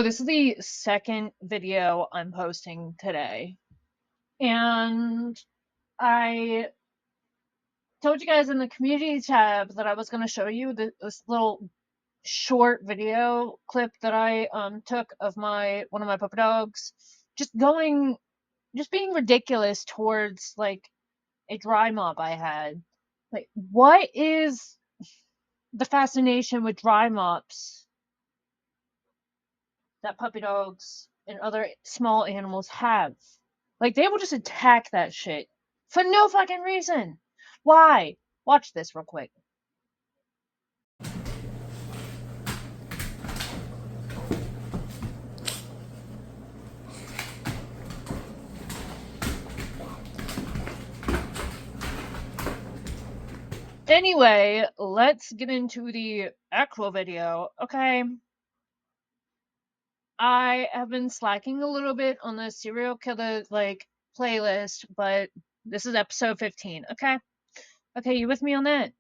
this is the second video I'm posting today. And I told you guys in the community tab that I was going to show you this little short video clip that I took of one of my puppy dogs just being ridiculous towards like a dry mop I had. Like, what is the fascination with dry mops that puppy dogs and other small animals have? Like, they will just attack that shit for no fucking reason. Why? Watch this real quick. Anyway, let's get into the actual video. Okay. I have been slacking a little bit on the serial killer, playlist, but this is episode 15. Okay. Okay, you with me on that?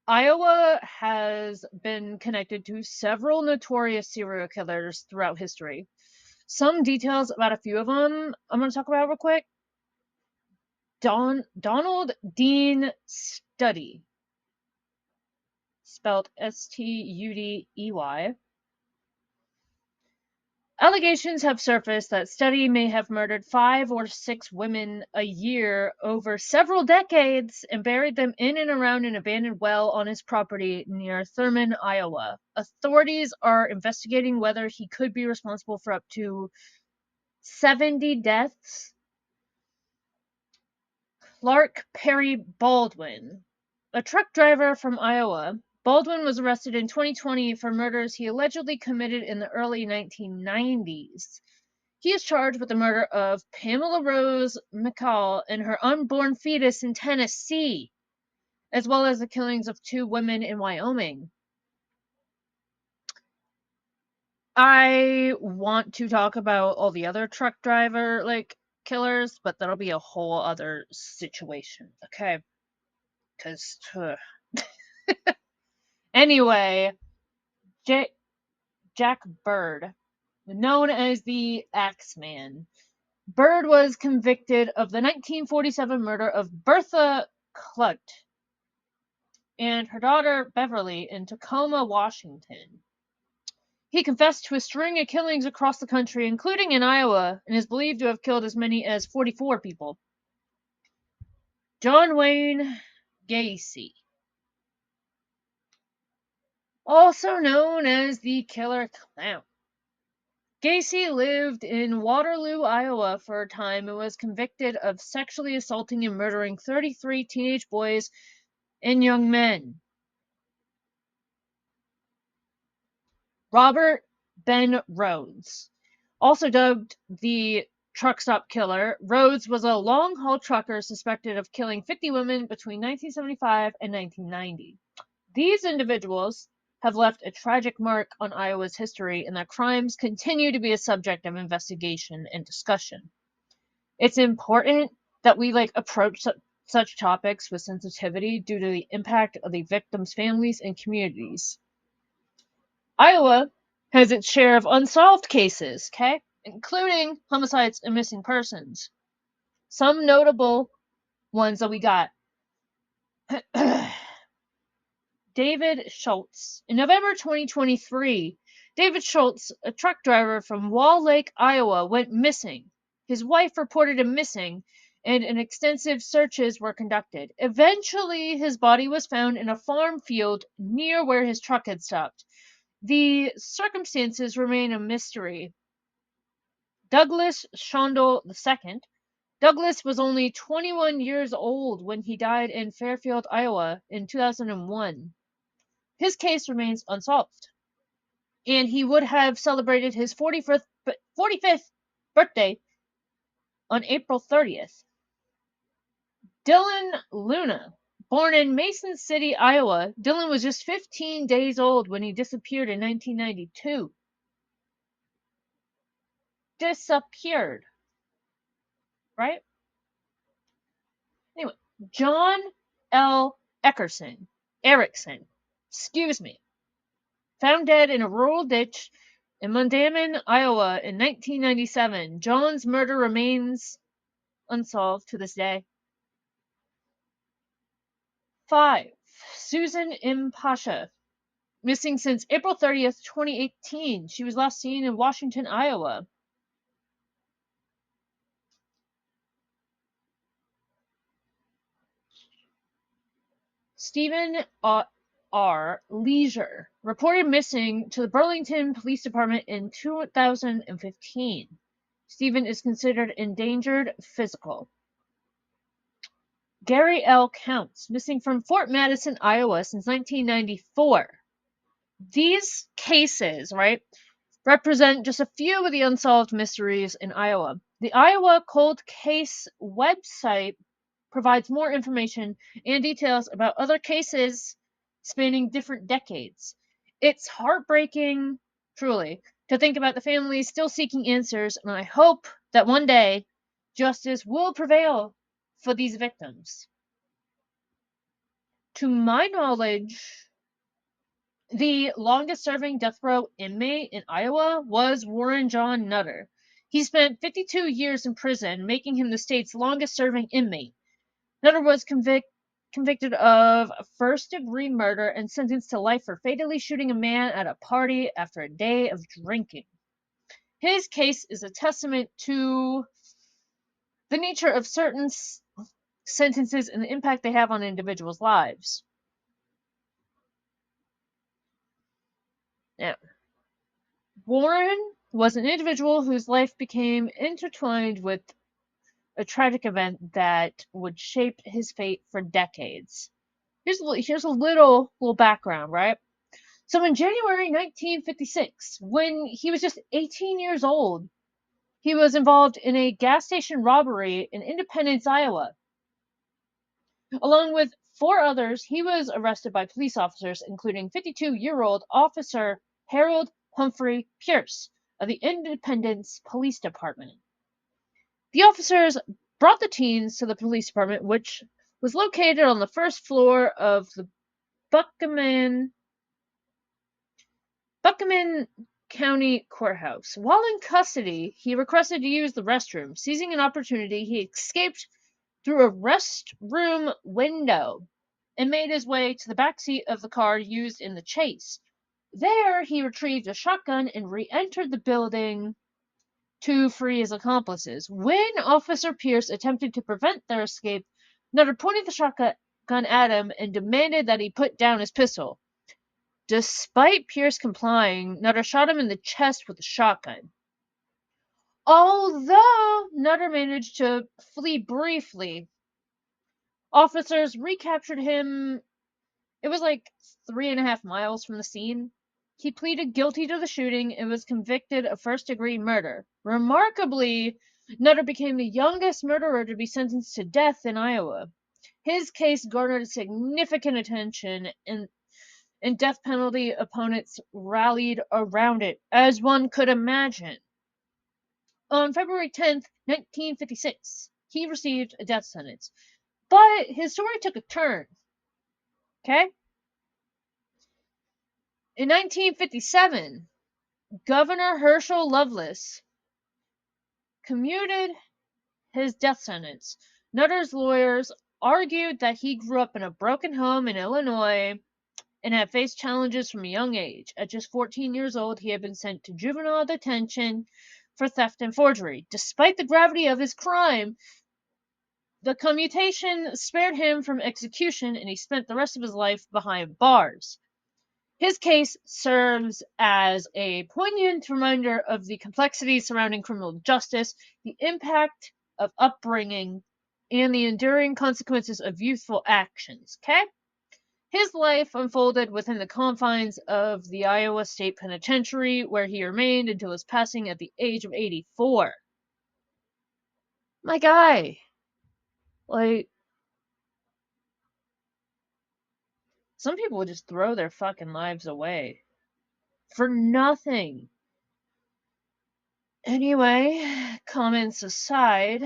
Iowa has been connected to several notorious serial killers throughout history. Some details about a few of them I'm going to talk about real quick. Donald Dean Studey, spelled Studey. Allegations have surfaced that Studey may have murdered 5 or 6 women a year over several decades and buried them in and around an abandoned well on his property near Thurman, Iowa. Authorities are investigating whether he could be responsible for up to 70 deaths. Clark Perry Baldwin, a truck driver from Iowa. Baldwin was arrested in 2020 for murders he allegedly committed in the early 1990s. He is charged with the murder of Pamela Rose McCall and her unborn fetus in Tennessee, as well as the killings of 2 women in Wyoming. I want to talk about all the other truck driver killers, but that'll be a whole other situation, okay? Because anyway, Jack Bird, known as the Axeman. Bird was convicted of the 1947 murder of Bertha Kludt and her daughter Beverly in Tacoma, Washington. He confessed to a string of killings across the country, including in Iowa, and is believed to have killed as many as 44 people. John Wayne Gacy, also known as the Killer Clown. Gacy lived in Waterloo, Iowa for a time and was convicted of sexually assaulting and murdering 33 teenage boys and young men. Robert Ben Rhodes, also dubbed the Truck Stop Killer, Rhodes was a long-haul trucker suspected of killing 50 women between 1975 and 1990. These individuals have left a tragic mark on Iowa's history, and their crimes continue to be a subject of investigation and discussion. It's important that we approach such topics with sensitivity due to the impact of the victims' families and communities. Iowa has its share of unsolved cases, okay, including homicides and missing persons. Some notable ones that we got. David Schultz. In November 2023, David Schultz, a truck driver from Wall Lake, Iowa, went missing. His wife reported him missing, and an extensive searches were conducted. Eventually, his body was found in a farm field near where his truck had stopped. The circumstances remain a mystery. Douglas Shondell II. Douglas was only 21 years old when he died in Fairfield, Iowa in 2001. His case remains unsolved, and he would have celebrated his 45th birthday on April 30th. Dylan Luna, born in Mason City, Iowa, Dylan was just 15 days old when he disappeared in 1992. Disappeared. Right? Anyway, John L. Erickson, found dead in a rural ditch In Mundaman, Iowa, in 1997, John's murder remains unsolved to this day. 5. Susan M. Pasha, missing since April 30th, 2018. She was last seen in Washington, Iowa. Stephen R. Leisure, reported missing to the Burlington Police Department in 2015. Stephen is considered endangered physical. Gary L. Counts, missing from Fort Madison, Iowa since 1994. These cases, right, represent just a few of the unsolved mysteries in Iowa. The Iowa Cold Case website provides more information and details about other cases spanning different decades. It's heartbreaking, truly, to think about the families still seeking answers, and I hope that one day justice will prevail for these victims. To my knowledge, the longest serving death row inmate in Iowa was Warren John Nutter. He spent 52 years in prison, making him the state's longest serving inmate. Nutter was convicted of first-degree murder and sentenced to life for fatally shooting a man at a party after a day of drinking. His case is a testament to the nature of certain sentences and the impact they have on individuals' lives. Now, Warren was an individual whose life became intertwined with a tragic event that would shape his fate for decades. Here's a little background, right? So in January 1956, when he was just 18 years old, he was involved in a gas station robbery in Independence, Iowa. Along with 4 others, he was arrested by police officers, including 52-year-old Officer Harold Humphrey Pierce of the Independence Police Department. The officers brought the teens to the police department, which was located on the first floor of the Buchanan County Courthouse. While in custody, he requested to use the restroom. Seizing an opportunity, he escaped through a restroom window and made his way to the back seat of the car used in the chase. There, he retrieved a shotgun and re-entered the building to free his accomplices. When Officer Pierce attempted to prevent their escape, Nutter pointed the shotgun at him and demanded that he put down his pistol. Despite Pierce complying, Nutter shot him in the chest with a shotgun. Although Nutter managed to flee briefly, officers recaptured him. It was like 3.5 miles from the scene. He pleaded guilty to the shooting and was convicted of first-degree murder. Remarkably, Nutter became the youngest murderer to be sentenced to death in Iowa. His case garnered significant attention, and death penalty opponents rallied around it, as one could imagine. On February 10th, 1956, he received a death sentence. But his story took a turn. Okay? In 1957, Governor Herschel Lovelace commuted his death sentence. Nutter's lawyers argued that he grew up in a broken home in Illinois and had faced challenges from a young age. At just 14 years old, he had been sent to juvenile detention for theft and forgery. Despite the gravity of his crime, the commutation spared him from execution, and he spent the rest of his life behind bars. His case serves as a poignant reminder of the complexities surrounding criminal justice, the impact of upbringing, and the enduring consequences of youthful actions. Okay? His life unfolded within the confines of the Iowa State Penitentiary, where he remained until his passing at the age of 84. My guy. Like, some people would just throw their fucking lives away for nothing. Anyway, comments aside,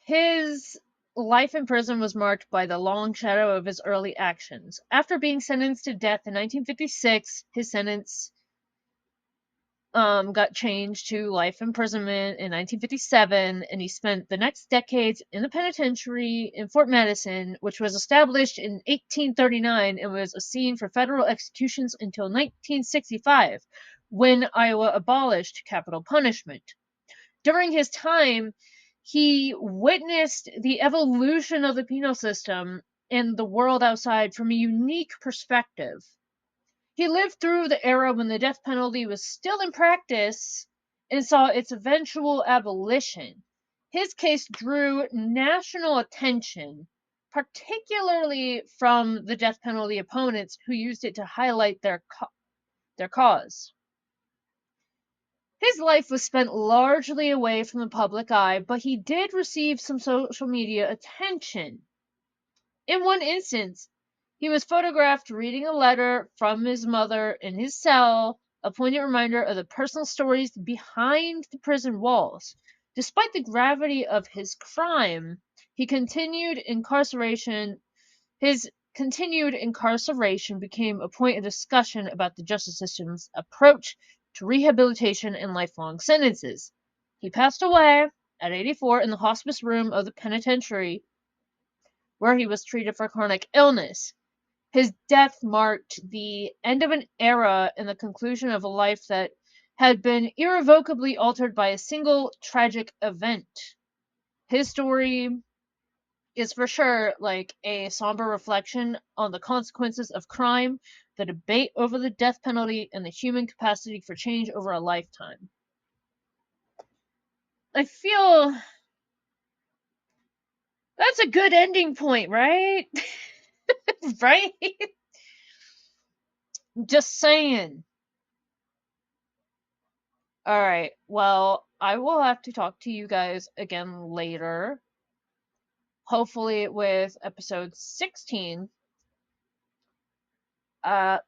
his life in prison was marked by the long shadow of his early actions. After being sentenced to death in 1956, his sentence got changed to life imprisonment in 1957, and he spent the next decades in the penitentiary in Fort Madison, which was established in 1839 and was a scene for federal executions until 1965, when Iowa abolished capital punishment. During his time, he witnessed the evolution of the penal system and the world outside from a unique perspective. He lived through the era when the death penalty was still in practice and saw its eventual abolition. His case drew national attention, particularly from the death penalty opponents who used it to highlight their cause. His life was spent largely away from the public eye, but he did receive some social media attention. In one instance, he was photographed reading a letter from his mother in his cell, a poignant reminder of the personal stories behind the prison walls. Despite the gravity of his crime, his continued incarceration became a point of discussion about the justice system's approach to rehabilitation and lifelong sentences. He passed away at 84 in the hospice room of the penitentiary where he was treated for chronic illness. His death marked the end of an era and the conclusion of a life that had been irrevocably altered by a single tragic event. His story is for sure like a somber reflection on the consequences of crime, the debate over the death penalty, and the human capacity for change over a lifetime. I feel that's a good ending point, right? Right? Just saying. Alright, well, I will have to talk to you guys again later. Hopefully with episode 16. Bye.